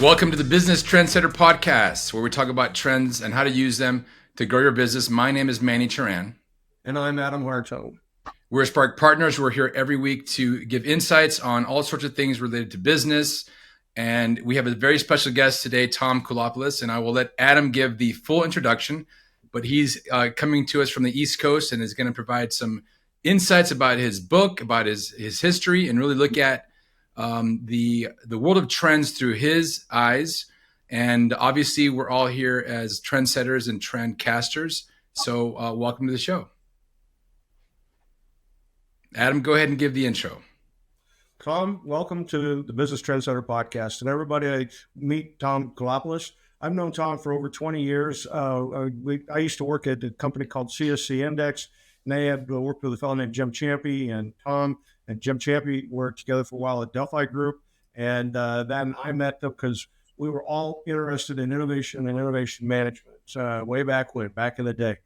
Welcome to the Business Trendsetter podcast, where we talk about trends and how to use them to grow your business. My name is Manny Charan. And I'm Adam Harto. We're Spark Partners. We're here every week to give insights on all sorts of things related to business. And we have a very special guest today, Tom Koulopoulos, and I will let Adam give the full introduction. But he's coming to us from the East Coast and is going to provide some insights about his book, about his history, and really look at the world of trends through his eyes. And obviously, we're all here as trendsetters and trendcasters. So welcome to the show. Adam, go ahead and give the intro. Tom, welcome to the Business Trendsetter podcast. And everybody, I meet Tom Koulopoulos. I've known Tom for over 20 years. I used to work at a company called CSC Index, and they had worked with a fellow named Jim Champy, and Tom and Jim Champy worked together for a while at Delphi Group. And then I met them because we were all interested in innovation and innovation management way back in the day,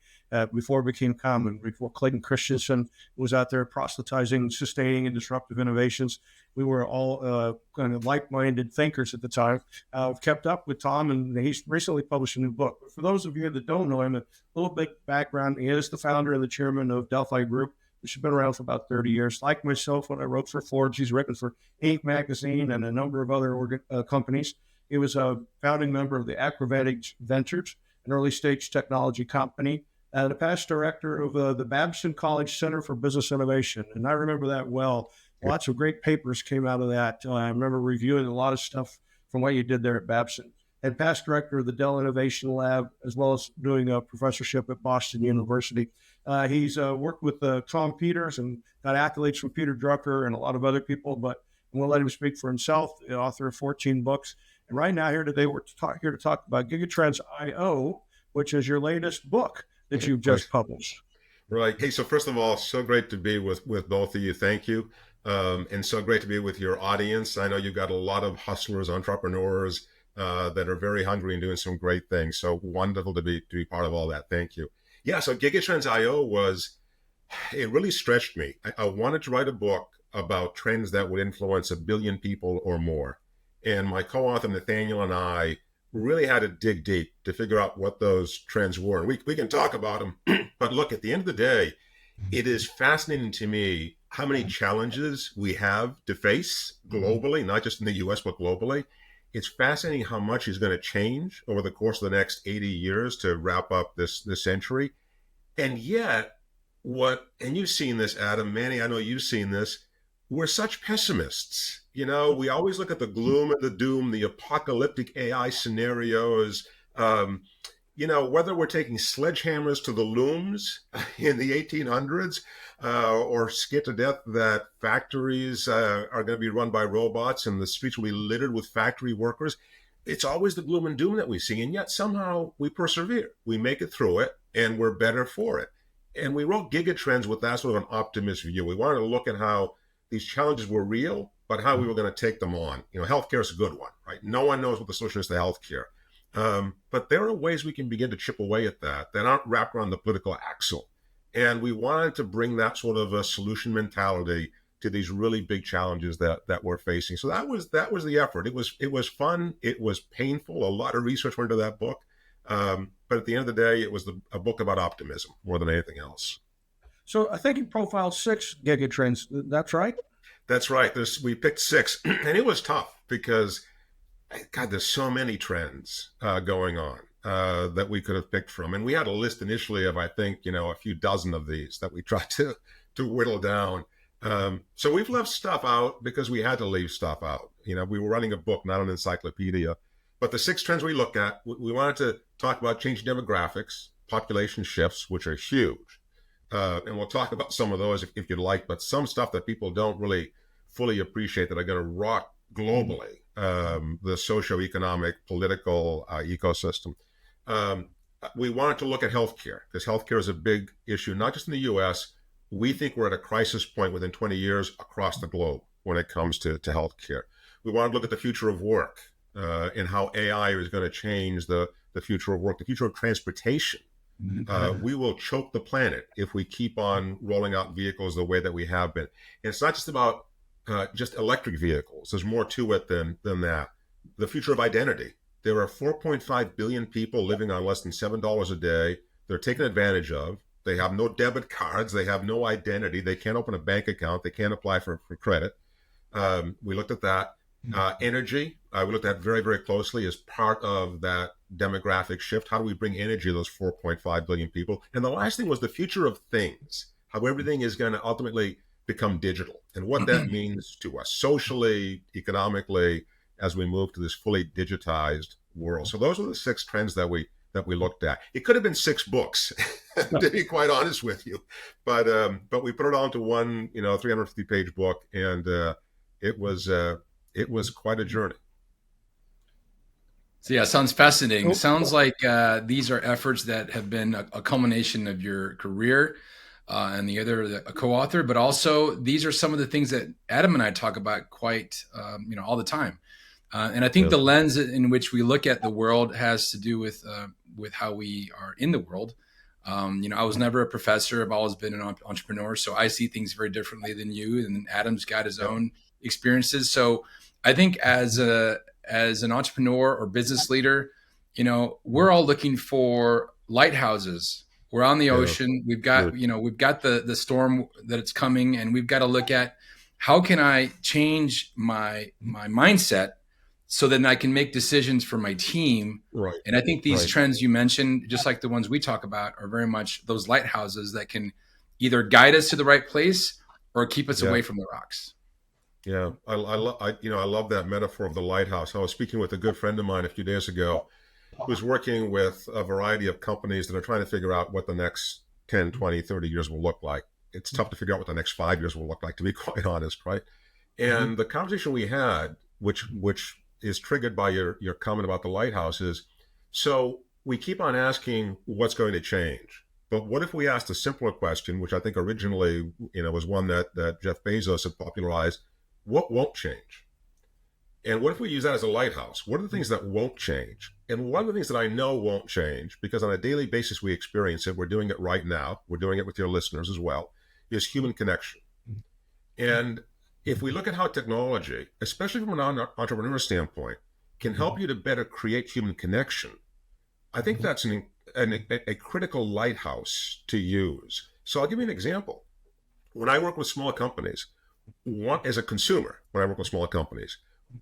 before it became common, before Clayton Christensen was out there proselytizing, sustaining, and disruptive innovations. We were all kind of like-minded thinkers at the time. I've kept up with Tom, and he's recently published a new book. But for those of you that don't know him, a little bit background: he is the founder and the chairman of Delphi Group, which has been around for about 30 years. Like myself, when I wrote for Forbes, he's written for Inc. magazine and a number of other companies. He was a founding member of the Acrobatic Ventures, an early-stage technology company, and a past director of the Babson College Center for Business Innovation. And I remember that well. Lots of great papers came out of that. I remember reviewing a lot of stuff from what you did there at Babson. And past director of the Dell Innovation Lab, as well as doing a professorship at Boston University. He's worked with Tom Peters and got accolades from Peter Drucker and a lot of other people, but I'm going to let him speak for himself, the author of 14 books. And right now here today, we're here to talk about GIGATRENDS IO, which is your latest book that you've just published. Right. Hey, so first of all, so great to be with both of you. Thank you. And so great to be with your audience. I know you've got a lot of hustlers, entrepreneurs that are very hungry and doing some great things. So wonderful to be part of all that. Thank you. Yeah, so GIGATRENDS IO it really stretched me. I wanted to write a book about trends that would influence 1 billion people or more. And my co-author Nathaniel and I really had to dig deep to figure out what those trends were. And we can talk about them, but look, at the end of the day, it is fascinating to me how many challenges we have to face globally, not just in the US, but globally. It's fascinating how much is going to change over the course of the next 80 years to wrap up this century. And yet, and you've seen this, Adam, Manny, I know you've seen this, we're such pessimists. You know, we always look at the gloom and the doom, the apocalyptic AI scenarios, whether we're taking sledgehammers to the looms in the 1800s or scared to death that factories are going to be run by robots and the streets will be littered with factory workers. It's always the gloom and doom that we see. And yet somehow we persevere. We make it through it and we're better for it. And we wrote GIGATRENDS with that sort of an optimist view. We wanted to look at how these challenges were real, but how we were going to take them on. You know, healthcare is a good one, right? No one knows what the solution is to healthcare. But there are ways we can begin to chip away at that aren't wrapped around the political axle. And we wanted to bring that sort of a solution mentality to these really big challenges that we're facing. So that was the effort. It was fun. It was painful. A lot of research went into that book. But at the end of the day, it was a book about optimism more than anything else. So I think you profiled 6 GIGATRENDS. That's right? That's right. We picked 6. And it was tough because, God, there's so many trends going on that we could have picked from. And we had a list initially of, I think, a few dozen of these that we tried to whittle down. So we've left stuff out because we had to leave stuff out. We were running a book, not an encyclopedia. But the 6 trends we looked at, we wanted to talk about changing demographics, population shifts, which are huge. And we'll talk about some of those if you'd like, but some stuff that people don't really fully appreciate that are going to rock globally, the socioeconomic, political ecosystem. We wanted to look at healthcare because healthcare is a big issue, not just in the US. We think we're at a crisis point within 20 years across the globe when it comes to healthcare. We wanted to look at the future of work and how AI is going to change the future of work, the future of transportation. We will choke the planet if we keep on rolling out vehicles the way that we have been. And it's not just about just electric vehicles. There's more to it than that. the future of identity. There are 4.5 billion people living on less than $7 a day. They're taken advantage of. They have no debit cards. They have no identity. They can't open a bank account. They can't apply for credit. We looked at that. Energy, we looked at very, very closely as part of that demographic shift. How do we bring energy to those 4.5 billion people? And the last thing was the future of things, how everything is going to ultimately become digital and what that means to us socially, economically, as we move to this fully digitized world. So those are the 6 trends that we looked at. It could have been 6 books, to be quite honest with you, but we put it onto one 350-page book, and it was quite a journey. So yeah, sounds fascinating. Sounds like these are efforts that have been a culmination of your career and the other a co-author, but also these are some of the things that Adam and I talk about quite all the time. And I think the lens in which we look at the world has to do with how we are in the world. I was never a professor. I've always been an entrepreneur, so I see things very differently than you. And Adam's got his own experiences. So I think as an entrepreneur or business leader, we're all looking for lighthouses. We're on the ocean. We've got the storm that it's coming, and we've got to look at how can I change my mindset so that I can make decisions for my team. Right. And I think these trends you mentioned, just like the ones we talk about, are very much those lighthouses that can either guide us to the right place or keep us away from the rocks. Yeah, I love that metaphor of the lighthouse. I was speaking with a good friend of mine a few days ago who's working with a variety of companies that are trying to figure out what the next 10, 20, 30 years will look like. It's tough to figure out what the next 5 years will look like, to be quite honest, right? And the conversation we had, which is triggered by your comment about the lighthouse, is, so we keep on asking what's going to change. But what if we asked a simpler question, which I think originally was one that Jeff Bezos had popularized: what won't change? And what if we use that as a lighthouse? What are the things that won't change? And one of the things that I know won't change, because on a daily basis we experience it, we're doing it right now, we're doing it with your listeners as well, is human connection. And if we look at how technology, especially from an entrepreneur standpoint, can help you to better create human connection, I think that's a critical lighthouse to use. So I'll give you an example. When I work with small companies, as a consumer, when I work with smaller companies,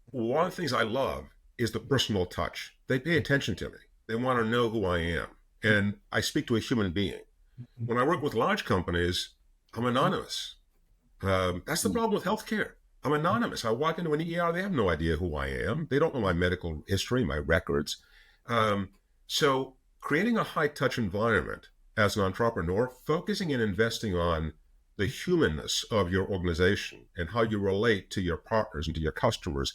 one of the things I love is the personal touch. They pay attention to me. They want to know who I am. And I speak to a human being. When I work with large companies, I'm anonymous. That's the problem with healthcare. I'm anonymous. I walk into an ER, they have no idea who I am. They don't know my medical history, my records. So creating a high-touch environment as an entrepreneur, focusing and investing on the humanness of your organization and how you relate to your partners and to your customers,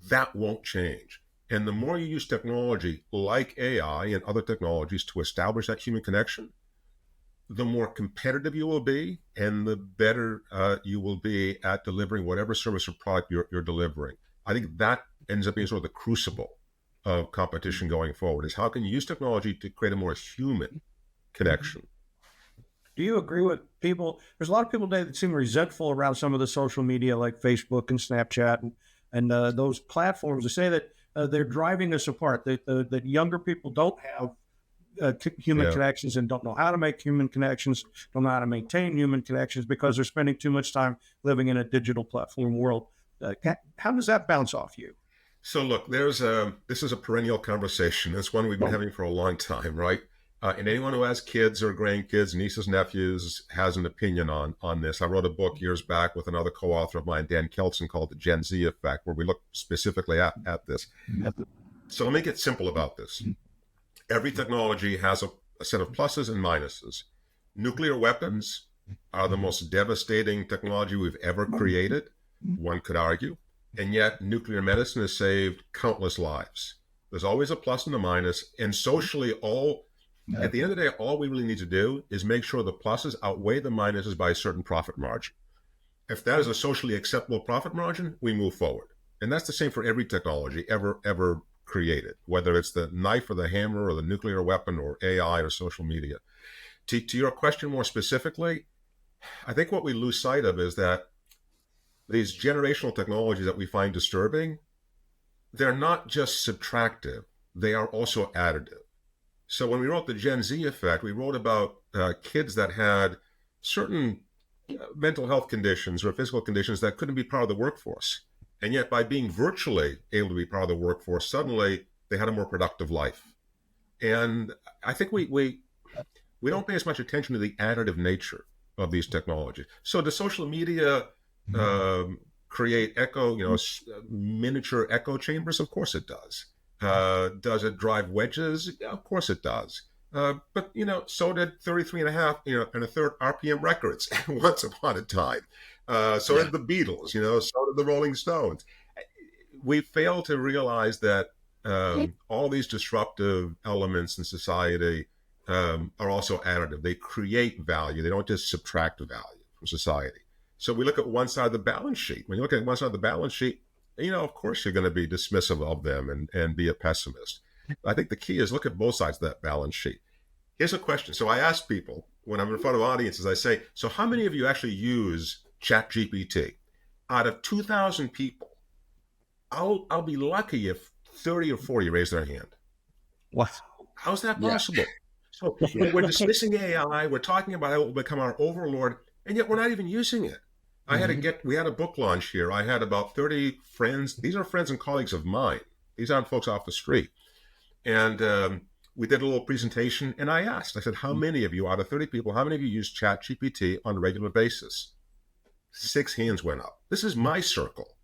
that won't change. And the more you use technology like AI and other technologies to establish that human connection, the more competitive you will be and the better you will be at delivering whatever service or product you're delivering. I think that ends up being sort of the crucible of competition going forward, is how can you use technology to create a more human connection? Do you agree with people? There's a lot of people today that seem resentful around some of the social media like Facebook and Snapchat and those platforms. They say that they're driving us apart, that younger people don't have human connections and don't know how to make human connections, don't know how to maintain human connections because they're spending too much time living in a digital platform world. How does that bounce off you? So look, this is a perennial conversation. It's one we've been having for a long time, right? And anyone who has kids or grandkids, nieces, nephews, has an opinion on this. I wrote a book years back with another co-author of mine, Dan Kelson, called The Gen Z Effect, where we look specifically at this. So let me get simple about this. Every technology has a set of pluses and minuses. Nuclear weapons are the most devastating technology we've ever created, one could argue. And yet nuclear medicine has saved countless lives. There's always a plus and a minus. And socially, at the end of the day, all we really need to do is make sure the pluses outweigh the minuses by a certain profit margin. If that is a socially acceptable profit margin, we move forward. And that's the same for every technology ever created, whether it's the knife or the hammer or the nuclear weapon or AI or social media. To your question more specifically, I think what we lose sight of is that these generational technologies that we find disturbing, they're not just subtractive, they are also additive. So when we wrote the Gen Z effect, we wrote about kids that had certain mental health conditions or physical conditions that couldn't be part of the workforce. And yet by being virtually able to be part of the workforce, suddenly they had a more productive life. And I think we don't pay as much attention to the additive nature of these technologies. So does social media create miniature echo chambers? Of course it does. Does it drive wedges? Yeah, of course it does. But so did 33 and a half, and a third RPM records once upon a time. So did the Beatles, so did the Rolling Stones. We fail to realize that all these disruptive elements in society are also additive. They create value. They don't just subtract value from society. So we look at one side of the balance sheet. When you look at one side of the balance sheet, of course you're going to be dismissive of them and be a pessimist. I think the key is look at both sides of that balance sheet. Here's a question. So I ask people when I'm in front of audiences, I say, so how many of you actually use ChatGPT? Out of 2,000 people, I'll be lucky if 30 or 40 raise their hand. Wow. How's that possible? So we're dismissing AI. We're talking about how it will become our overlord, and yet we're not even using it. We had a book launch here. I had about 30 friends. These are friends and colleagues of mine. These aren't folks off the street. And we did a little presentation, and I said, how many of you, out of 30 people, how many of you use ChatGPT on a regular basis? 6 hands went up. This is my circle.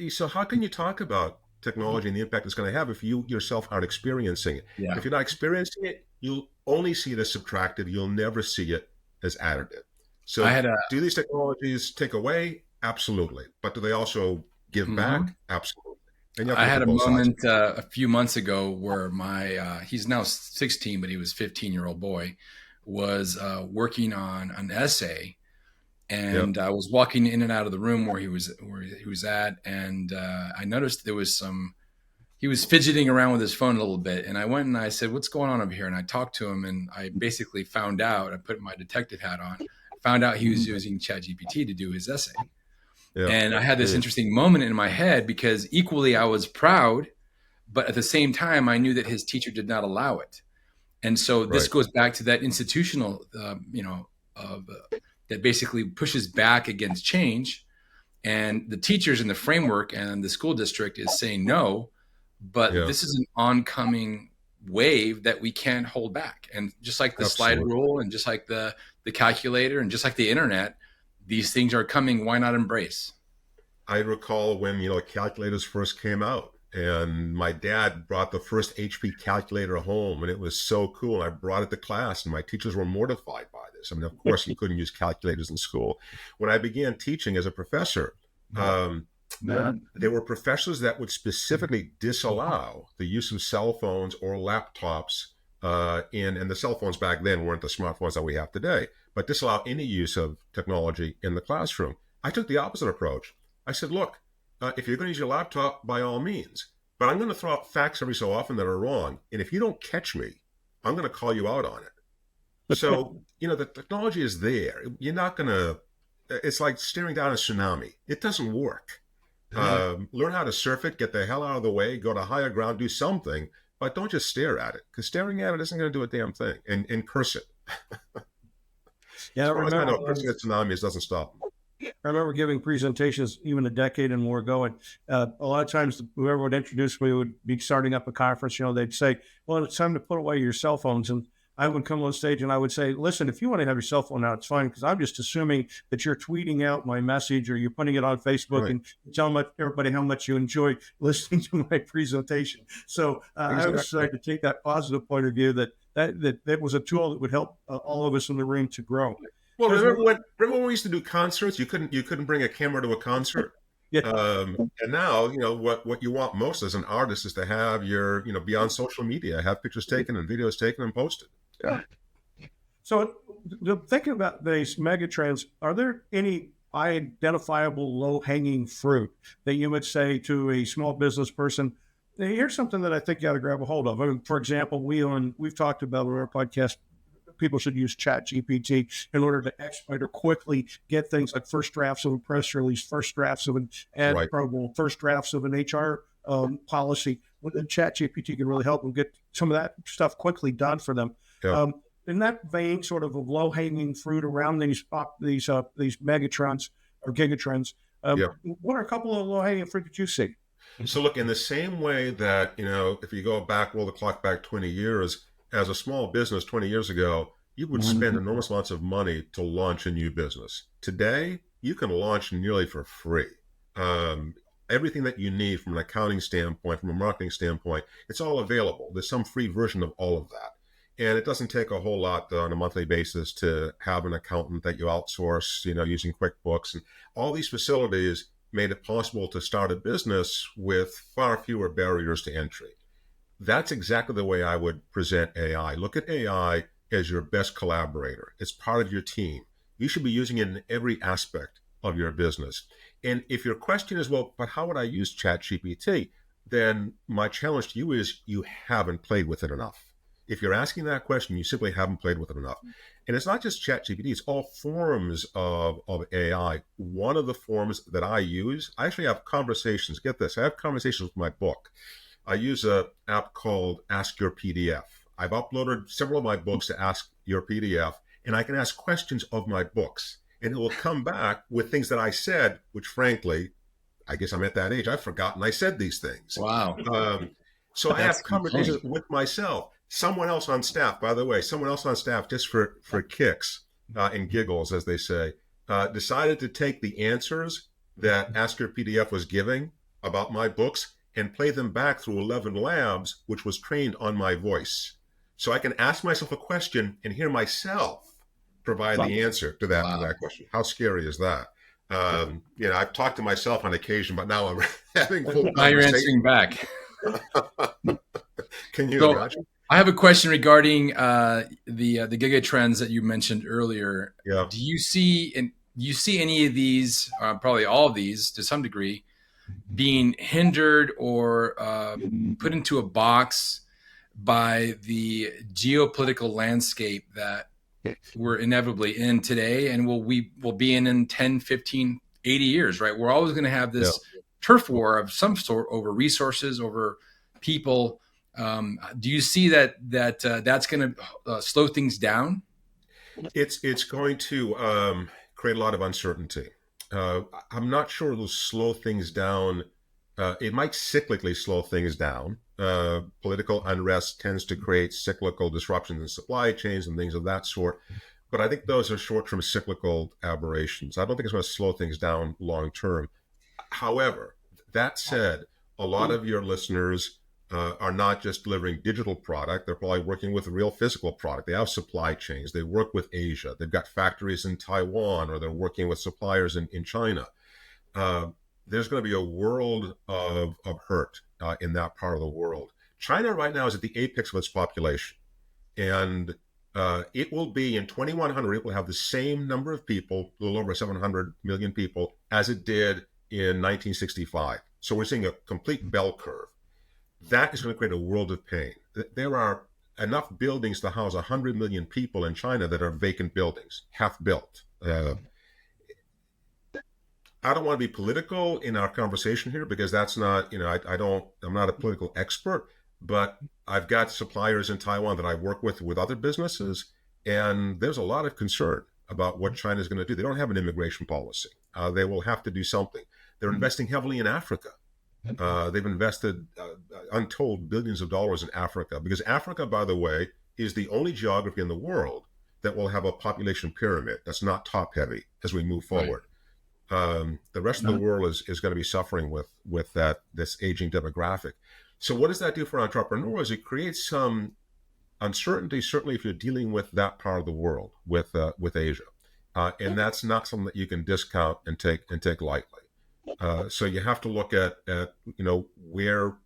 So how can you talk about technology and the impact it's going to have if you yourself aren't experiencing it? Yeah. If you're not experiencing it, you'll only see it as subtractive. You'll never see it as additive. So do these technologies take away? Absolutely. But do they also give back? Absolutely. And I had a moment a few months ago where he's now 16, but he was a 15-year-old boy, was working on an essay. And I was walking in and out of the room where he was at, and I noticed he was fidgeting around with his phone a little bit. And I went and I said, "What's going on over here?" And I talked to him, and I basically found out. I put my detective hat on. Found out he was using ChatGPT to do his essay. Yeah. And I had this interesting moment in my head because equally I was proud, but at the same time I knew that his teacher did not allow it. And so this goes back to that institutional, that basically pushes back against change, and the teachers in the framework and the school district is saying no, but this is an oncoming wave that we can't hold back. And just like the slide rule, and just like the calculator, and just like the internet, these things are coming. Why not embrace? I recall when calculators first came out, and my dad brought the first HP calculator home, and it was so cool. I brought it to class, and my teachers were mortified by this. I mean, of course, you couldn't use calculators in school. When I began teaching as a professor, there were professors that would specifically disallow the use of cell phones or laptops, and the cell phones back then weren't the smartphones that we have today, but disallow any use of technology in the classroom. I took the opposite approach. I said, look, if you're going to use your laptop, by all means, but I'm going to throw out facts every so often that are wrong. And if you don't catch me, I'm going to call you out on it. So, the technology is there. You're not going to, it's like staring down a tsunami. It doesn't work. Learn how to surf it, get the hell out of the way, go to higher ground, do something, but don't just stare at it, because staring at it isn't going to do a damn thing, and curse it. Yeah, I know cursing at tsunamis doesn't stop them. I remember giving presentations even a decade and more ago, and a lot of times whoever would introduce me would be starting up a conference. They'd say, well, it's time to put away your cell phones. And I would come on stage and I would say, listen, if you want to have your cell phone out, it's fine, because I'm just assuming that you're tweeting out my message or you're putting it on Facebook and telling everybody how much you enjoy listening to my presentation. So I was decided to take that positive point of view that was a tool that would help all of us in the room to grow. Well, remember when we used to do concerts? You couldn't bring a camera to a concert. And now, what you want most as an artist is to have your, be on social media, have pictures taken and videos taken and posted. Yeah. So thinking about these megatrends, are there any identifiable low-hanging fruit that you would say to a small business person, here's something that I think you got to grab a hold of? I mean, for example, we've talked about on our podcast people should use ChatGPT in order to expedite or quickly get things like first drafts of a press release, first drafts of an ad program, first drafts of an HR policy. The ChatGPT can really help them get some of that stuff quickly done for them. Yeah. In that vein, sort of low-hanging fruit around these megatrends or gigatrends, what are a couple of low-hanging fruit that you see? So look, in the same way that, if you roll the clock back 20 years, as a small business 20 years ago, you would spend enormous amounts of money to launch a new business. Today, you can launch nearly for free. Everything that you need from an accounting standpoint, from a marketing standpoint, it's all available. There's some free version of all of that. And it doesn't take a whole lot on a monthly basis to have an accountant that you outsource, using QuickBooks. And all these facilities made it possible to start a business with far fewer barriers to entry. That's exactly the way I would present AI. Look at AI as your best collaborator. It's part of your team. You should be using it in every aspect of your business. And if your question is, well, but how would I use ChatGPT? Then my challenge to you is you haven't played with it enough. If you're asking that question, you simply haven't played with it enough. And it's not just ChatGPT, it's all forms of AI. One of the forms that I use, I actually have conversations. Get this, I have conversations with my book. I use an app called Ask Your PDF. I've uploaded several of my books to Ask Your PDF, and I can ask questions of my books. And it will come back with things that I said, which frankly, I guess I'm at that age, I've forgotten I said these things. Wow. So I have conversations with myself. Someone else on staff, by the way, just for kicks and giggles, as they say, decided to take the answers that Ask Your PDF was giving about my books and play them back through 11 labs, which was trained on my voice. So I can ask myself a question and hear myself provide the answer to that question. How scary is that? I've talked to myself on occasion, but now I'm having full conversation. Now you're answering back. Can you imagine? I have a question regarding the gigatrends that you mentioned earlier. Yeah. Do you see any of these, probably all of these to some degree, being hindered or put into a box by the geopolitical landscape that we're inevitably in today and will be in 10, 15, 80 years, right? We're always going to have this turf war of some sort over resources, over people. Do you see that's going to slow things down? It's going to create a lot of uncertainty. I'm not sure it'll slow things down. It might cyclically slow things down. Political unrest tends to create cyclical disruptions in supply chains and things of that sort. But I think those are short-term cyclical aberrations. I don't think it's going to slow things down long-term. However, that said, a lot of your listeners are not just delivering digital product. They're probably working with real physical product. They have supply chains. They work with Asia. They've got factories in Taiwan, or they're working with suppliers in China. There's going to be a world of hurt in that part of the world. China right now is at the apex of its population. And it will be in 2100, it will have the same number of people, a little over 700 million people, as it did in 1965. So we're seeing a complete bell curve. That is going to create a world of pain. There are enough buildings to house 100 million people in China that are vacant buildings, half built. I don't want to be political in our conversation here because that's not, I'm not a political expert, but I've got suppliers in Taiwan that I work with other businesses, and there's a lot of concern about what China is going to do. They don't have an immigration policy. They will have to do something. They're investing heavily in Africa. They've invested untold billions of dollars in Africa, because Africa, by the way, is the only geography in the world that will have a population pyramid that's not top heavy as we move forward. Right. The rest of the world is going to be suffering with this aging demographic. So what does that do for entrepreneurs? It creates some uncertainty, certainly if you're dealing with that part of the world, with Asia, and that's not something that you can discount and take lightly. So you have to look at where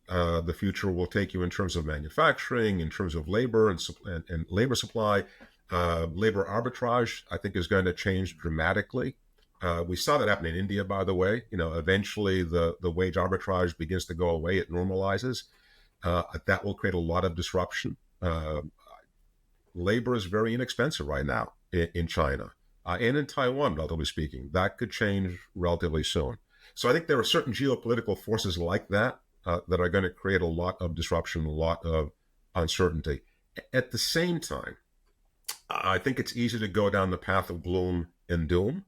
the future will take you in terms of manufacturing, in terms of labor and labor supply. Labor arbitrage, I think, is going to change dramatically. We saw that happen in India, by the way. Eventually the wage arbitrage begins to go away. It normalizes. That will create a lot of disruption. labor is very inexpensive right now in China and in Taiwan, relatively speaking. That could change relatively soon. So I think there are certain geopolitical forces like that that are going to create a lot of disruption, a lot of uncertainty. At the same time, I think it's easy to go down the path of gloom and doom.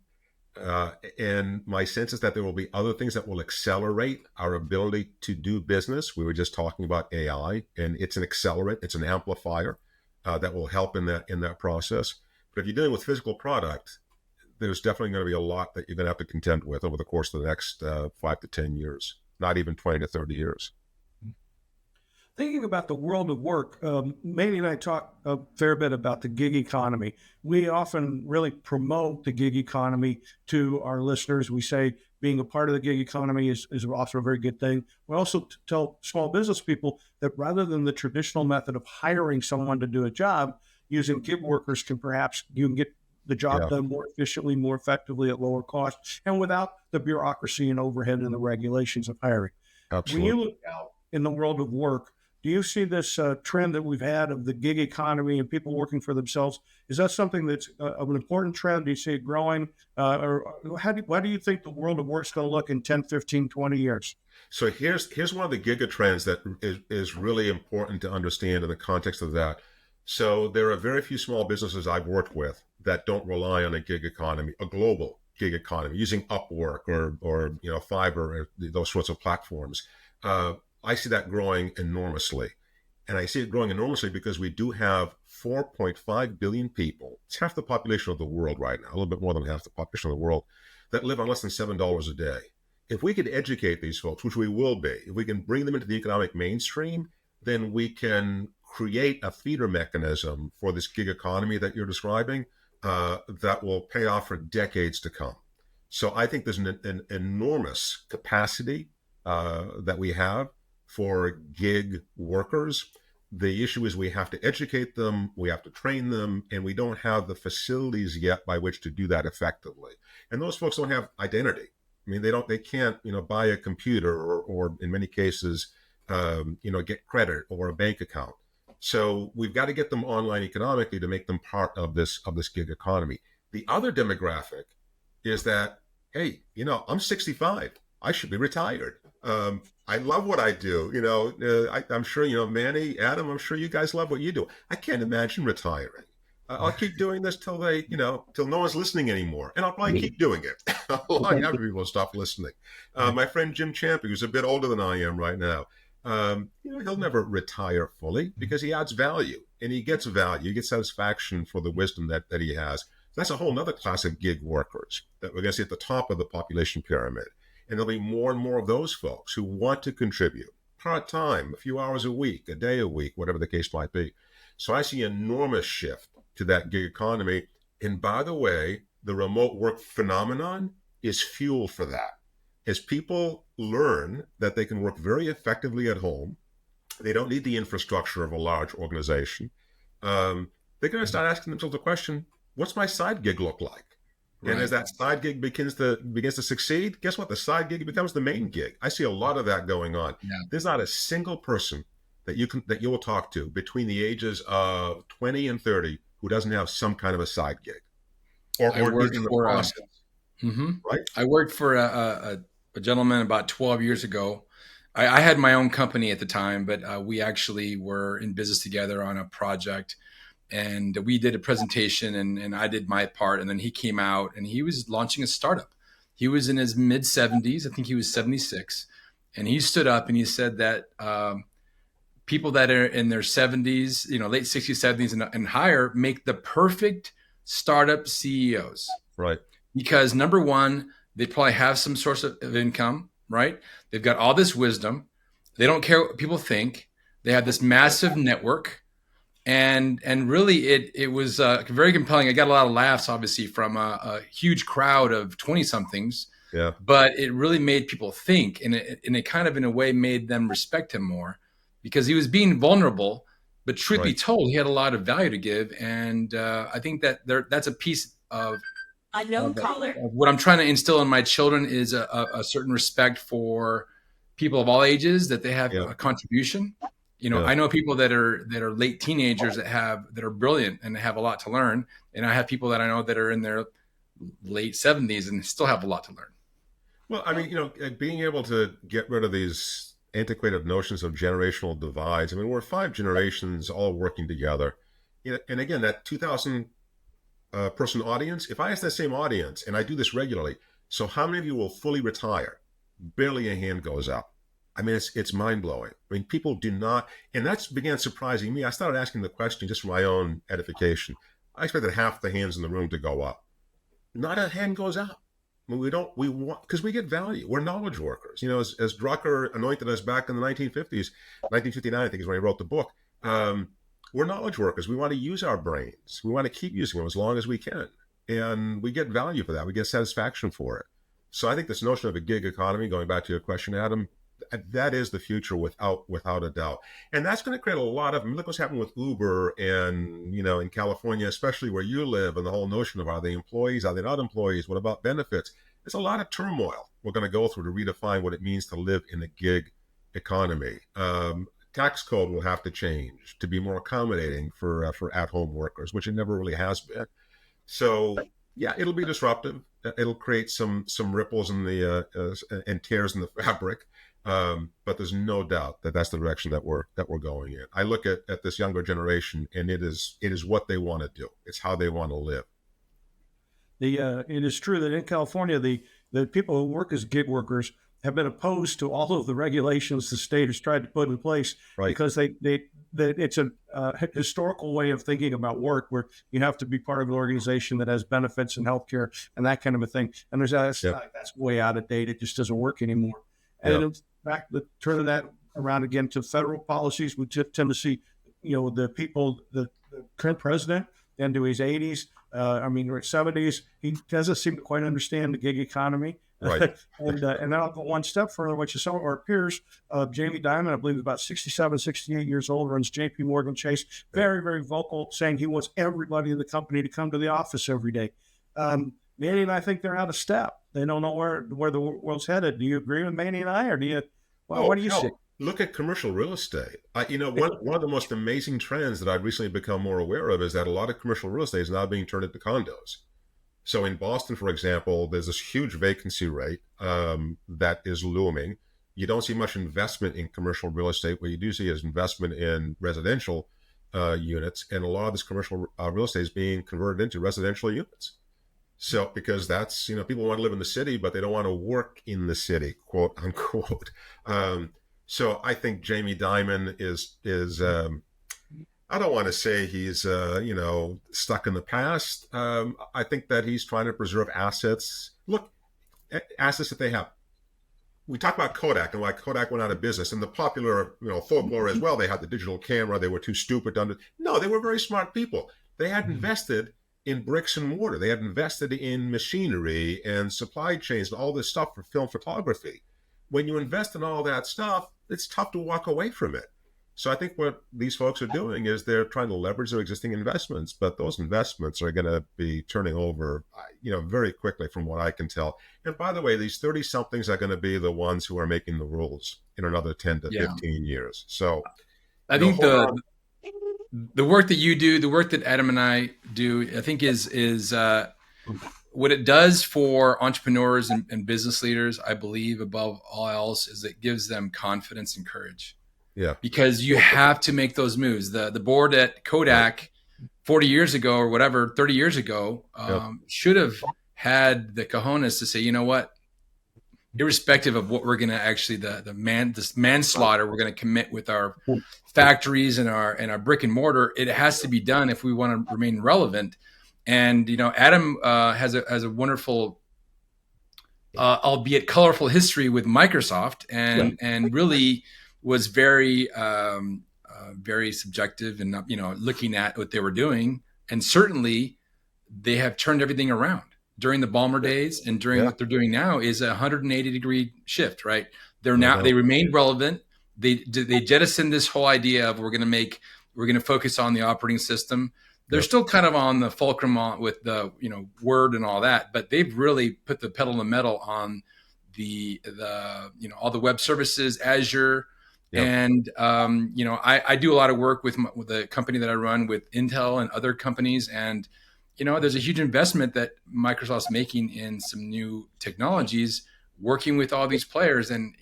And my sense is that there will be other things that will accelerate our ability to do business. We were just talking about AI, and it's an accelerant, it's an amplifier that will help in that process. But if you're dealing with physical product, there's definitely going to be a lot that you're going to have to contend with over the course of the next 5 to 10 years, not even 20 to 30 years. Thinking about the world of work, Manny and I talk a fair bit about the gig economy. We often really promote the gig economy to our listeners. We say being a part of the gig economy is also a very good thing. We also tell small business people that rather than the traditional method of hiring someone to do a job, using gig workers you can get the job done more efficiently, more effectively at lower cost, and without the bureaucracy and overhead and the regulations of hiring. Absolutely. When you look out in the world of work, do you see this trend that we've had of the gig economy and people working for themselves? Is that something that's of an important trend? Do you see it growing? Or why do you think the world of work is going to look in 10, 15, 20 years? So here's one of the gigatrends that is really important to understand in the context of that. So there are very few small businesses I've worked with that don't rely on a gig economy, a global gig economy, using Upwork or Fiverr or those sorts of platforms. I see that growing enormously. And I see it growing enormously because we do have 4.5 billion people. It's half the population of the world right now, a little bit more than half the population of the world, that live on less than $7 a day. If we could educate these folks, which we will be, if we can bring them into the economic mainstream, then we can create a feeder mechanism for this gig economy that you're describing that will pay off for decades to come. So I think there's an enormous capacity that we have for gig workers. The issue is we have to educate them, we have to train them, and we don't have the facilities yet by which to do that effectively. And those folks don't have identity. I mean, they can't, buy a computer or in many cases, get credit or a bank account. So we've got to get them online economically to make them part of this gig economy. The other demographic is that, hey, I'm 65. I should be retired. I love what I do. I'm sure, Manny, Adam, I'm sure you guys love what you do. I can't imagine retiring. I'll keep doing this till till no one's listening anymore. And I'll probably keep doing it long after people stop listening. My friend Jim Champy, who's a bit older than I am right now, he'll never retire fully because he adds value and he gets value. He gets satisfaction for the wisdom that he has. That's a whole nother class of gig workers that we're going to see at the top of the population pyramid. And there'll be more and more of those folks who want to contribute part-time, a few hours a week, a day a week, whatever the case might be. So I see an enormous shift to that gig economy. And by the way, the remote work phenomenon is fuel for that. As people learn that they can work very effectively at home, they don't need the infrastructure of a large organization. They're going to start asking themselves the question, what's my side gig look like? Right. And as that side gig begins to succeed, guess what? The side gig becomes the main gig. I see a lot of that going on. Yeah. There's not a single person that you will talk to between the ages of 20 and 30 who doesn't have some kind of a side gig or in the process. Right? I worked for a gentleman about 12 years ago. I had my own company at the time, but we actually were in business together on a project. And we did a presentation and I did my part. And then he came out and he was launching a startup. He was in his mid 70s. I think he was 76. And he stood up and he said that people that are in their 70s, late 60s, 70s and higher make the perfect startup CEOs. Right. Because number one, they probably have some source of income, right? They've got all this wisdom. They don't care what people think. They have this massive network. And really, it was very compelling. I got a lot of laughs, obviously, from a huge crowd of 20-somethings. Yeah. But it really made people think, and it kind of, in a way, made them respect him more because he was being vulnerable. But truth be told, he had a lot of value to give, and I think that that's a piece of what I'm trying to instill in my children is a certain respect for people of all ages, that they have a contribution. I know people that are late teenagers that are brilliant and have a lot to learn, and I have people that I know that are in their late 70s and still have a lot to learn. Well, I mean, being able to get rid of these antiquated notions of generational divides. I mean, we're 5 generations all working together. And again, that 2,000 person audience, if I ask that same audience, and I do this regularly, so how many of you will fully retire? Barely a hand goes up. I mean, it's mind-blowing. I mean, people do not, and that's began surprising me. I started asking the question just for my own edification. I expected half the hands in the room to go up. Not a hand goes up. I mean, we want, because we get value. We're knowledge workers. As Drucker anointed us back in the 1950s, 1959, I think is when he wrote the book. We're knowledge workers. We want to use our brains. We want to keep using them as long as we can. And we get value for that. We get satisfaction for it. So I think this notion of a gig economy, going back to your question, Adam, that is the future without a doubt. And that's going to create a lot of, look what's happened with Uber and, in California, especially where you live, and the whole notion of, are they employees? Are they not employees? What about benefits? There's a lot of turmoil we're going to go through to redefine what it means to live in a gig economy. Tax code will have to change to be more accommodating for at-home workers, which it never really has been. So yeah, it'll be disruptive. It'll create some ripples in the and tears in the fabric. But there's no doubt that that's the direction that we're going in. I look at this younger generation, and it is what they want to do. It's how they want to live. It is true that in California, the people who work as gig workers have been opposed to all of the regulations the state has tried to put in place, right, because it's a historical way of thinking about work, where you have to be part of an organization that has benefits and healthcare and that kind of a thing. And that's way out of date. It just doesn't work anymore. And in fact, turning that around again to federal policies, we tend to see, the people, the current president into his 80s, or 70s, he doesn't seem to quite understand the gig economy. Right. And then I'll go one step further, which is some of our peers. Jamie Dimon, I believe, is about 67, 68 years old, runs JP Morgan Chase, very, very vocal, saying he wants everybody in the company to come to the office every day. Manny and I think they're out of step. They don't know where the world's headed. Do you agree with Manny and I, or do you? Well, what do you see? Look at commercial real estate. One of the most amazing trends that I've recently become more aware of is that a lot of commercial real estate is now being turned into condos. So in Boston, for example, there's this huge vacancy rate that is looming. You don't see much investment in commercial real estate. What you do see is investment in residential units, and a lot of this commercial real estate is being converted into residential units. So because that's, people want to live in the city, but they don't want to work in the city, quote unquote. So I think Jamie Dimon is I don't want to say he's, stuck in the past. I think that he's trying to preserve assets. Look, assets that they have. We talk about Kodak and why Kodak went out of business, and the popular, folklore as well. They had the digital camera. They were too stupid to No, they were very smart people. They had invested in bricks and mortar. They had invested in machinery and supply chains and all this stuff for film photography. When you invest in all that stuff, it's tough to walk away from it. So I think what these folks are doing is they're trying to leverage their existing investments, but those investments are going to be turning over, very quickly from what I can tell. And by the way, these 30-somethings are going to be the ones who are making the rules in another 10 to 15 years. So I think the work that you do, the work that Adam and I do, I think is what it does for entrepreneurs and business leaders, I believe above all else, is it gives them confidence and courage. Yeah. Because you have to make those moves. The board at Kodak 40 years ago or whatever, 30 years ago, should have had the cojones to say, you know what, irrespective of what we're going to actually, this manslaughter we're going to commit with our factories and our brick and mortar, it has to be done if we want to remain relevant. And, Adam has a wonderful, albeit colorful history with Microsoft and really was very, very subjective and, looking at what they were doing. And certainly they have turned everything around during the Ballmer days, and during what they're doing now is a 180-degree shift, right? They remained relevant. They jettisoned this whole idea of we're going to focus on the operating system. They're still kind of on the fulcrum with the, Word and all that, but they've really put the pedal to the metal on the all the web services, Azure, Yep. And I do a lot of work with the company that I run with Intel and other companies, and there's a huge investment that Microsoft's making in some new technologies, working with all these players, and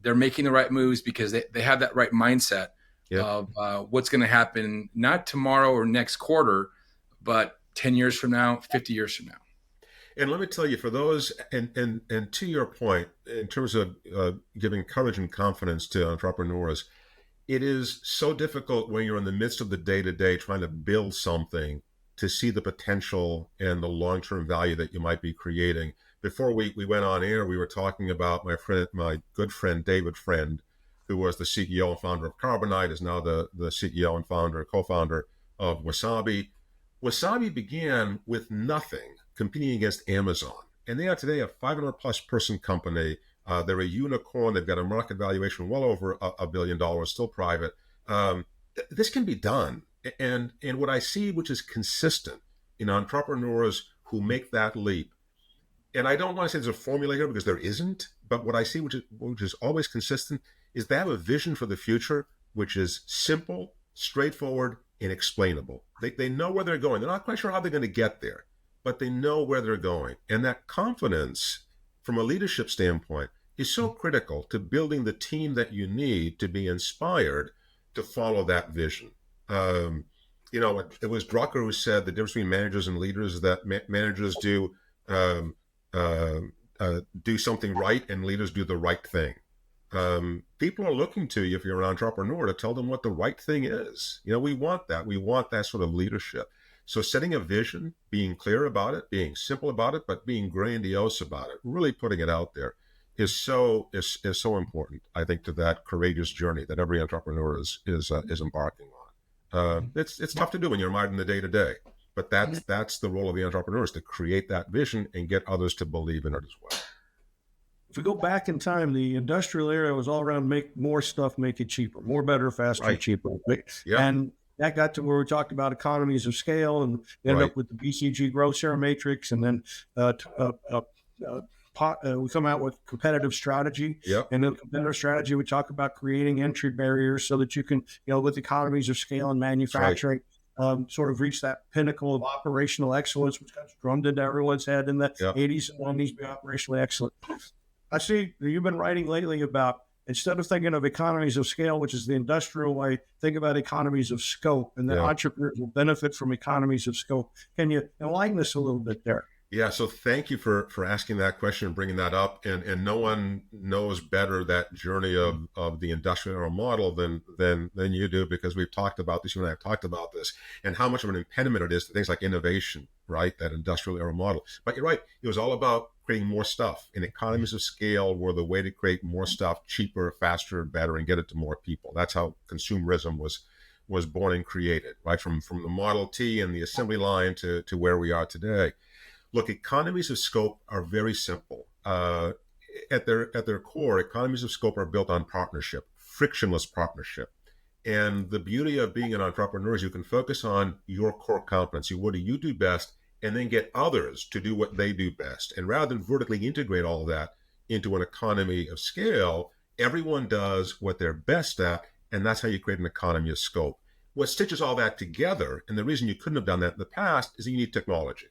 they're making the right moves because they have that right mindset Yep. of what's going to happen, not tomorrow or next quarter, but 10 years from now, 50 years from now. And let me tell you, for those, and to your point, in terms of giving courage and confidence to entrepreneurs, it is so difficult when you're in the midst of the day to day trying to build something to see the potential and the long term value that you might be creating. Before we went on air, we were talking about my good friend David Friend, who was the CEO and founder of Carbonite, is now the CEO and co-founder of Wasabi. Wasabi began with nothing, competing against Amazon. And they are today a 500 plus person company. They're a unicorn. They've got a market valuation well over $1 billion, still private. This can be done. And what I see, which is consistent in entrepreneurs who make that leap, and I don't want to say there's a formula here because there isn't, but what I see, which is always consistent, is they have a vision for the future, which is simple, straightforward, and explainable. They know where they're going. They're not quite sure how they're going to get there, but they know where they're going. And that confidence from a leadership standpoint is so critical to building the team that you need to be inspired to follow that vision. It was Drucker who said the difference between managers and leaders is that managers do something right and leaders do the right thing. People are looking to you, if you're an entrepreneur, to tell them what the right thing is. We want that. We want that sort of leadership. So setting a vision, being clear about it, being simple about it, but being grandiose about it, really putting it out there is so important, I think, to that courageous journey that every entrepreneur is embarking on. It's tough to do when you're mired in the day to day, but that's the role of the entrepreneur, is to create that vision and get others to believe in it as well. If we go back in time, the industrial era was all around make more stuff, make it cheaper, more, better, faster, Right. cheaper. Yep. And that got to where we talked about economies of scale, and ended Right. up with the BCG growth share matrix, and then we come out with competitive strategy. Yep. And in competitive strategy, we talk about creating entry barriers so that you can, with economies of scale and manufacturing, sort of reach that pinnacle of operational excellence, which got drummed into everyone's head in the Yep. 80s and 90s, be operationally excellent. I see you've been writing lately about, instead of thinking of economies of scale, which is the industrial way, think about economies of scope, and that Yeah. entrepreneurs will benefit from economies of scope. Can you enlighten us a little bit there? Yeah, so thank you for asking that question and bringing that up. And no one knows better that journey of the industrial model than you do, because we've talked about this, you and I have talked about this, and how much of an impediment it is to things like innovation, right? That industrial era model. But you're right, it was all about creating more stuff, and economies of scale were the way to create more stuff cheaper, faster, better, and get it to more people. That's how consumerism was born and created, right? From the Model T and the assembly line to where we are today. Look, economies of scope are very simple. At their core, economies of scope are built on partnership, frictionless partnership. And the beauty of being an entrepreneur is you can focus on your core competency. What do you do best? And then get others to do what they do best. And rather than vertically integrate all of that into an economy of scale, everyone does what they're best at. And that's how you create an economy of scope. What stitches all that together, and the reason you couldn't have done that in the past, is that you need technology.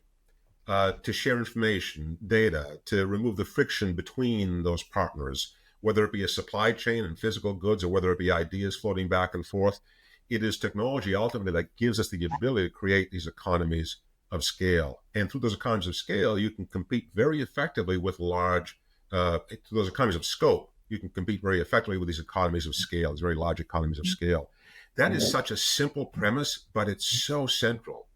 To share information, data, to remove the friction between those partners, whether it be a supply chain and physical goods, or whether it be ideas floating back and forth. It is technology ultimately that gives us the ability to create these economies of scale. And through those economies of scale, you can compete very effectively with those economies of scope. You can compete very effectively with these economies of scale, these very large economies of scale. That is such a simple premise, but it's so central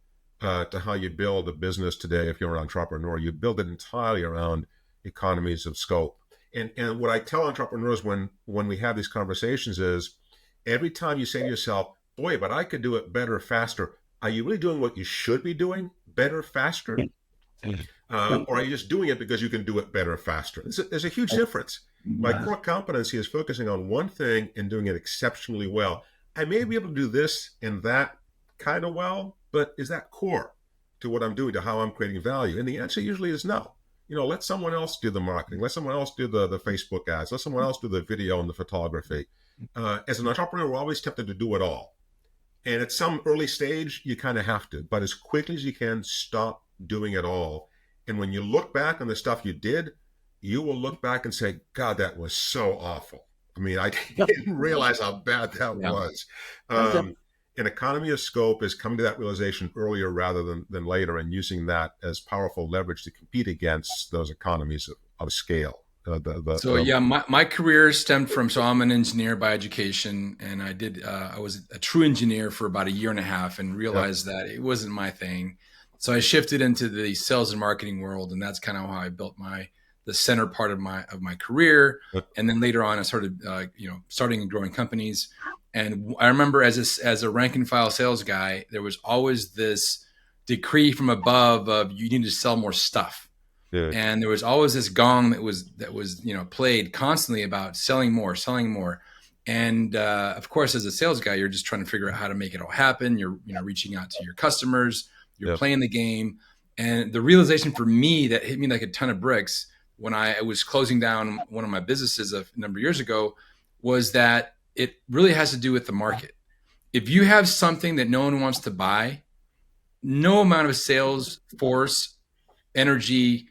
to how you build a business today. If you're an entrepreneur, you build it entirely around economies of scope. And what I tell entrepreneurs when we have these conversations is, every time you say to yourself, boy, but I could do it better, faster, are you really doing what you should be doing, better, faster? Or are you just doing it because you can do it better, faster? There's a huge difference. My core competency is focusing on one thing and doing it exceptionally well. I may be able to do this and that kind of well, but is that core to what I'm doing, to how I'm creating value? And the answer usually is no. let someone else do the marketing, let someone else do the Facebook ads, let someone else do the video and the photography. As an entrepreneur, we're always tempted to do it all. And at some early stage, you kind of have to. But as quickly as you can, stop doing it all. And when you look back on the stuff you did, you will look back and say, God, that was so awful. I mean, I didn't realize how bad that was. An economy of scope is coming to that realization earlier rather than later, and using that as powerful leverage to compete against those economies of scale. My career stemmed from, so I'm an engineer by education, and I was a true engineer for about a year and a half and realized that it wasn't my thing. So I shifted into the sales and marketing world, and that's kind of how I built the center part of my career. And then later on, I started, starting and growing companies. And I remember as a rank and file sales guy, there was always this decree from above of you need to sell more stuff. Yeah. And there was always this gong that was played constantly about selling more. And of course, as a sales guy, you're just trying to figure out how to make it all happen. You're reaching out to your customers, you're playing the game. And the realization for me that hit me like a ton of bricks when I was closing down one of my businesses a number of years ago was that it really has to do with the market. If you have something that no one wants to buy, no amount of sales force, energy,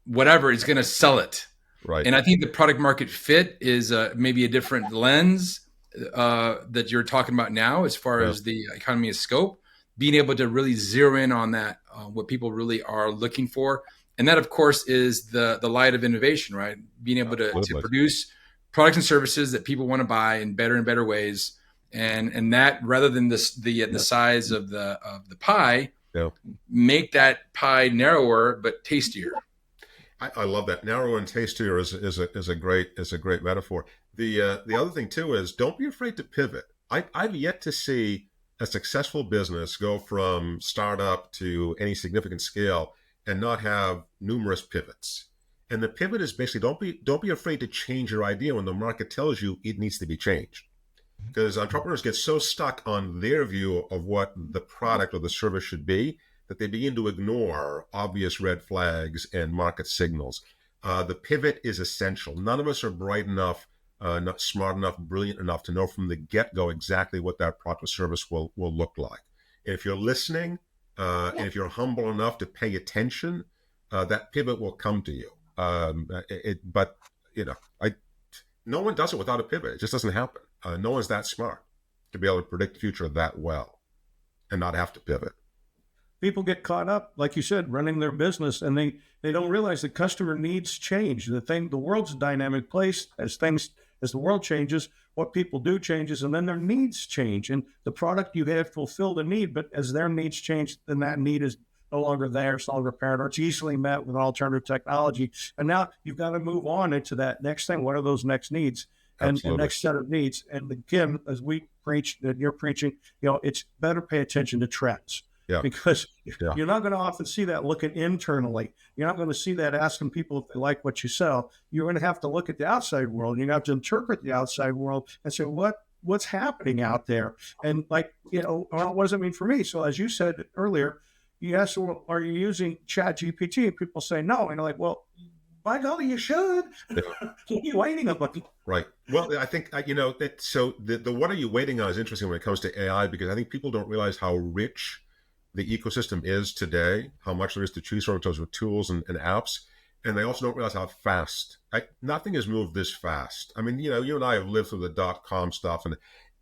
whatever is going to sell it. Right. And I think the product market fit is maybe a different lens that you're talking about now, as far as the economy of scope, being able to really zero in on that, what people really are looking for. And that, of course, is the light of innovation, right? Being able to produce products and services that people want to buy in better and better ways. And that, rather than the size of the pie, make that pie narrower but tastier. I love that. Narrower and tastier is a great metaphor. The other thing too is don't be afraid to pivot. I've yet to see a successful business go from startup to any significant scale and not have numerous pivots. And the pivot is basically don't be afraid to change your idea when the market tells you it needs to be changed. Because entrepreneurs get so stuck on their view of what the product or the service should be that they begin to ignore obvious red flags and market signals. The pivot is essential. None of us are bright enough, not smart enough, brilliant enough to know from the get-go exactly what that product or service will look like. And if you're listening, and if you're humble enough to pay attention, that pivot will come to you. No one does it without a pivot. It just doesn't happen. No one's that smart to be able to predict the future that well and not have to pivot. People get caught up, like you said, running their business, and they don't realize the customer needs change. The world's a dynamic place. As the world changes, what people do changes, and then their needs change. And the product you have fulfilled a need, but as their needs change, then that need is no longer there, it's no longer apparent, or it's easily met with alternative technology. And now you've got to move on into that next thing. What are those next needs and next set of needs? And again, as we preach, that you're preaching, it's better pay attention to trends. Yeah. Because you're not going to often see that looking internally. You're not going to see that asking people if they like what you sell. You're going to have to look at the outside world. You're going to have to interpret the outside world and say, what's happening out there? And what does it mean for me? So as you said earlier, you asked, well, are you using Chat GPT? People say no. And you're like, well, by golly, you should. What are you waiting on? Right. Well, I think, the what are you waiting on is interesting when it comes to AI, because I think people don't realize how rich the ecosystem is today, how much there is to choose from in terms of tools and apps. And they also don't realize how fast, nothing has moved this fast. I mean, you and I have lived through the .com stuff, and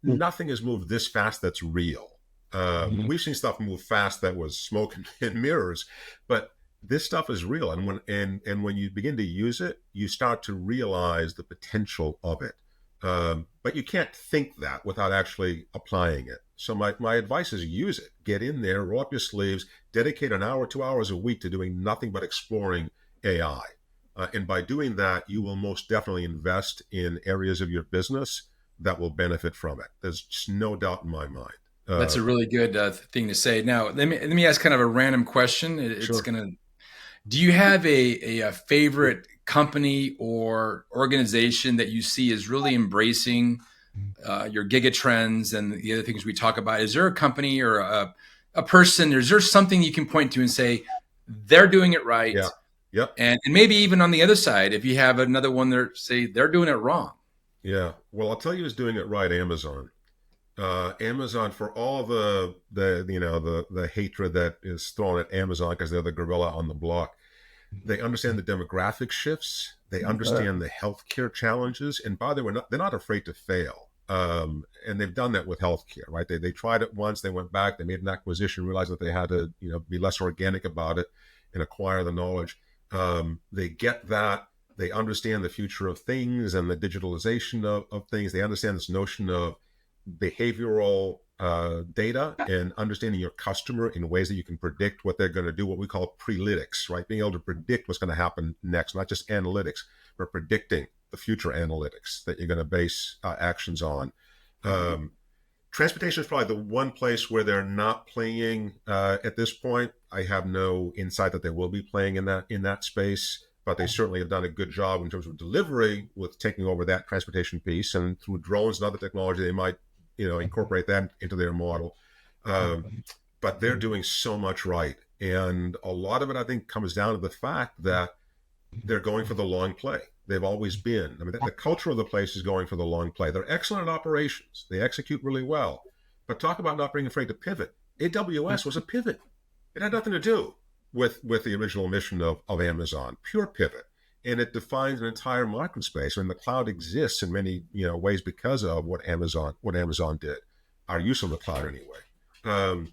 nothing has moved this fast that's real. We've seen stuff move fast that was smoke and mirrors, but this stuff is real. And when you begin to use it, you start to realize the potential of it. But you can't think that without actually applying it. So my advice is use it. Get in there, roll up your sleeves, dedicate an hour, 2 hours a week to doing nothing but exploring AI. And by doing that, you will most definitely invest in areas of your business that will benefit from it. There's just no doubt in my mind. That's a really good thing to say. Now, let me ask kind of a random question. Do you have a favorite company or organization that you see is really embracing your GIGATRENDS and the other things we talk about? Is there a company or a person? Is there something you can point to and say they're doing it right? Yeah. Yep. And maybe even on the other side, if you have another one that say they're doing it wrong. Yeah. Well, I'll tell you who's doing it right, Amazon. Amazon, for all the hatred that is thrown at Amazon because they're the gorilla on the block, they understand the demographic shifts. They understand the healthcare challenges, and by the way, they're not afraid to fail. And they've done that with healthcare, right? They tried it once, they went back, they made an acquisition, realized that they had to, be less organic about it and acquire the knowledge. They get that. They understand the future of things and the digitalization of things. They understand this notion of behavioral data and understanding your customer in ways that you can predict what they're going to do, what we call prelytics, right? Being able to predict what's going to happen next, not just analytics, but predicting the future analytics that you're going to base actions on. Transportation is probably the one place where they're not playing at this point. I have no insight that they will be playing in that space, but they certainly have done a good job in terms of delivery with taking over that transportation piece, and through drones and other technology, they might incorporate that into their model. But they're doing so much right, and a lot of it, I think, comes down to the fact that they're going for the long play. They've always been. I mean, the culture of the place is going for the long play. They're excellent at operations. They execute really well. But talk about not being afraid to pivot. AWS was a pivot. It had nothing to do with the original mission of Amazon. Pure pivot. And it defines an entire market space. I mean, the cloud exists in many ways because of what Amazon did. Our use of the cloud anyway.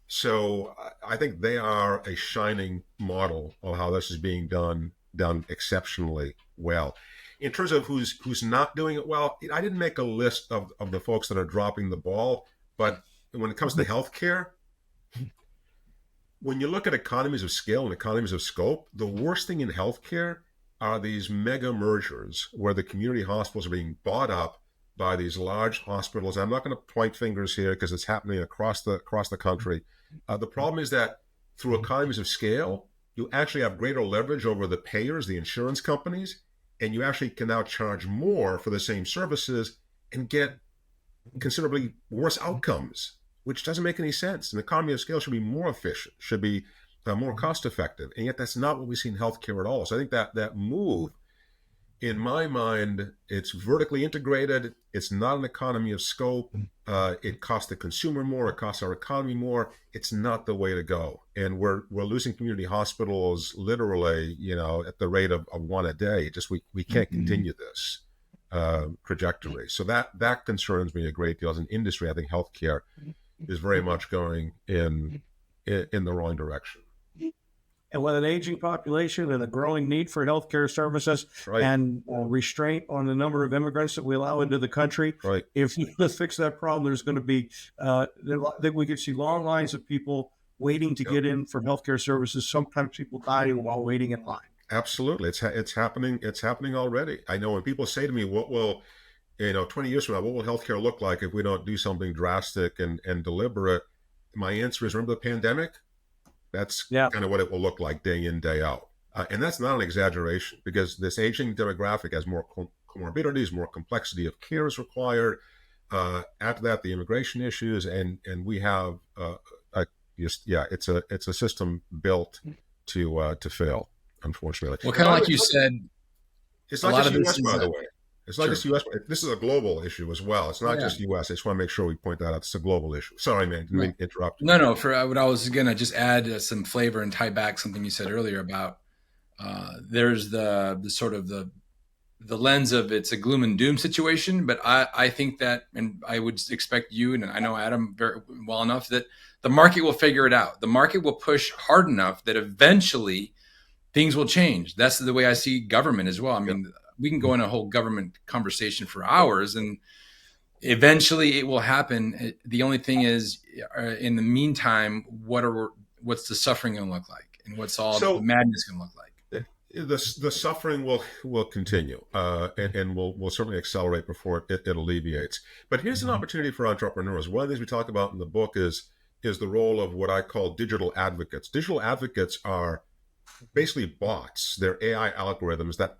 So I think they are a shining model of how this is being done exceptionally well. In terms of who's not doing it well, I didn't make a list of the folks that are dropping the ball, but when it comes to healthcare, when you look at economies of scale and economies of scope, the worst thing in healthcare are these mega mergers where the community hospitals are being bought up by these large hospitals. I'm not going to point fingers here because it's happening across the country. The problem is that through economies of scale, you actually have greater leverage over the payers, the insurance companies, and you actually can now charge more for the same services and get considerably worse outcomes, which doesn't make any sense. An economy of scale should be more efficient, should be more cost effective, and yet that's not what we see in healthcare at all. So I think that move, in my mind, it's vertically integrated. It's not an economy of scope. It costs the consumer more. It costs our economy more. It's not the way to go. And we're losing community hospitals literally, at the rate of one a day. Just we can't continue this trajectory. So that concerns me a great deal. As an industry, I think healthcare is very much going in the wrong direction. And with an aging population and a growing need for healthcare services, Right. and restraint on the number of immigrants that we allow into the country, Right. if you fix that problem, there's going to be, that we could see long lines of people waiting to get in for healthcare services. Sometimes people dying while waiting in line. Absolutely. It's happening. It's happening already. I know when people say to me, what will, 20 years from now, what will healthcare look like if we don't do something drastic and deliberate? My answer is, remember the pandemic? That's kind of what it will look like day in, day out. And that's not an exaggeration, because this aging demographic has more comorbidities, more complexity of care is required. After that, the immigration issues, and we have it's a system built to fail, unfortunately. Well, kind of like you said, it's not just U.S. by the way. It's not just U.S. This is a global issue as well. It's not just U.S. I just want to make sure we point that out. It's a global issue. Sorry, man. Didn't mean to interrupt you. No. For what I was going to just add some flavor and tie back something you said earlier about there's the sort of the lens of it's a gloom and doom situation. But I think that, and I would expect you, and I know Adam very well enough, that the market will figure it out. The market will push hard enough that eventually things will change. That's the way I see government as well. I mean, we can go in a whole government conversation for hours, and eventually it will happen. The only thing is, in the meantime, what's the suffering going to look like, and what's all the madness going to look like? The suffering will continue, and will certainly accelerate before it alleviates. But here's an opportunity for entrepreneurs. One of the things we talk about in the book is the role of what I call digital advocates. Digital advocates are basically bots. They're AI algorithms that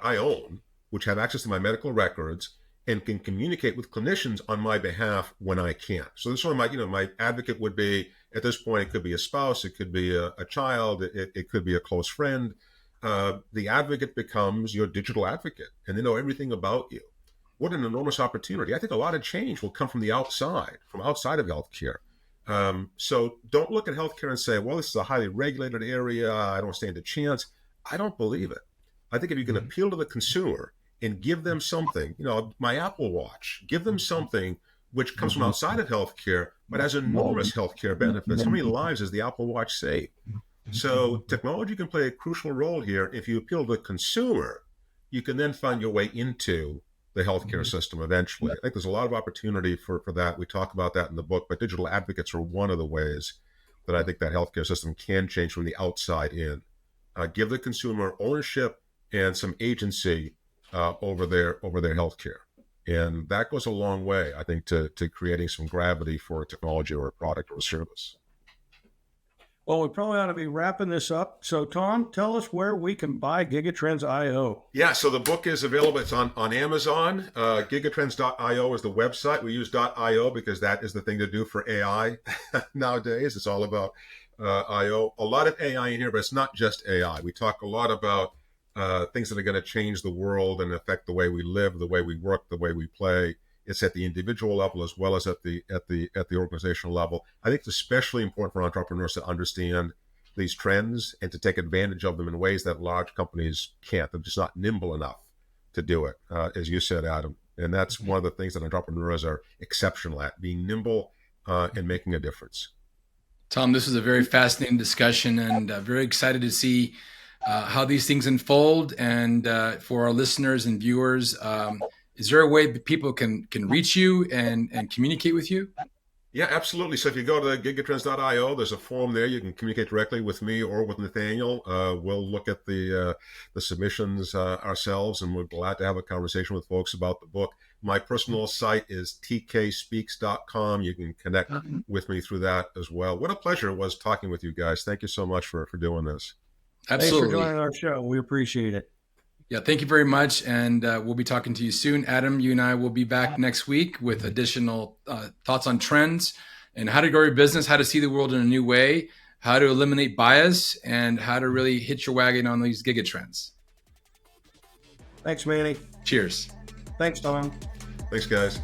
I own, which have access to my medical records and can communicate with clinicians on my behalf when I can't. So this one, my advocate would be, at this point, it could be a spouse, it could be a child, it could be a close friend. The advocate becomes your digital advocate, and they know everything about you. What an enormous opportunity. I think a lot of change will come from the outside, from outside of healthcare. So don't look at healthcare and say, well, this is a highly regulated area, I don't stand a chance. I don't believe it. I think if you can appeal to the consumer and give them something, my Apple Watch, give them something which comes from outside of healthcare, but has enormous healthcare benefits. How many lives has the Apple Watch saved? So technology can play a crucial role here. If you appeal to the consumer, you can then find your way into the healthcare system eventually. I think there's a lot of opportunity for that. We talk about that in the book, but digital advocates are one of the ways that I think that healthcare system can change from the outside in. Give the consumer ownership and some agency over their healthcare. And that goes a long way, I think, to creating some gravity for a technology or a product or a service. Well, we probably ought to be wrapping this up. So, Tom, tell us where we can buy GigaTrends.io. Yeah, so the book is available. It's on Amazon. GigaTrends.io is the website. We use .io because that is the thing to do for AI nowadays. It's all about I/O. A lot of AI in here, but it's not just AI. We talk a lot about things that are going to change the world and affect the way we live, the way we work, the way we play. It's at the individual level as well as at the organizational level. I think it's especially important for entrepreneurs to understand these trends and to take advantage of them in ways that large companies can't. They're just not nimble enough to do it, as you said, Adam. And that's one of the things that entrepreneurs are exceptional at, being nimble and making a difference. Tom, this was a very fascinating discussion, and very excited to see how these things unfold. And for our listeners and viewers, is there a way that people can reach you and communicate with you? Yeah, absolutely. So if you go to gigatrends.io, there's a form there. You can communicate directly with me or with Nathaniel. We'll look at the submissions ourselves, and we're glad to have a conversation with folks about the book. My personal site is tkspeaks.com. You can connect with me through that as well. What a pleasure it was talking with you guys. Thank you so much for doing this. Absolutely. Thanks for joining our show. We appreciate it. Yeah, thank you very much. And we'll be talking to you soon. Adam, you and I will be back next week with additional thoughts on trends and how to grow your business, how to see the world in a new way, how to eliminate bias, and how to really hit your wagon on these gigatrends. Thanks, Manny. Cheers. Thanks, Tom. Thanks, guys.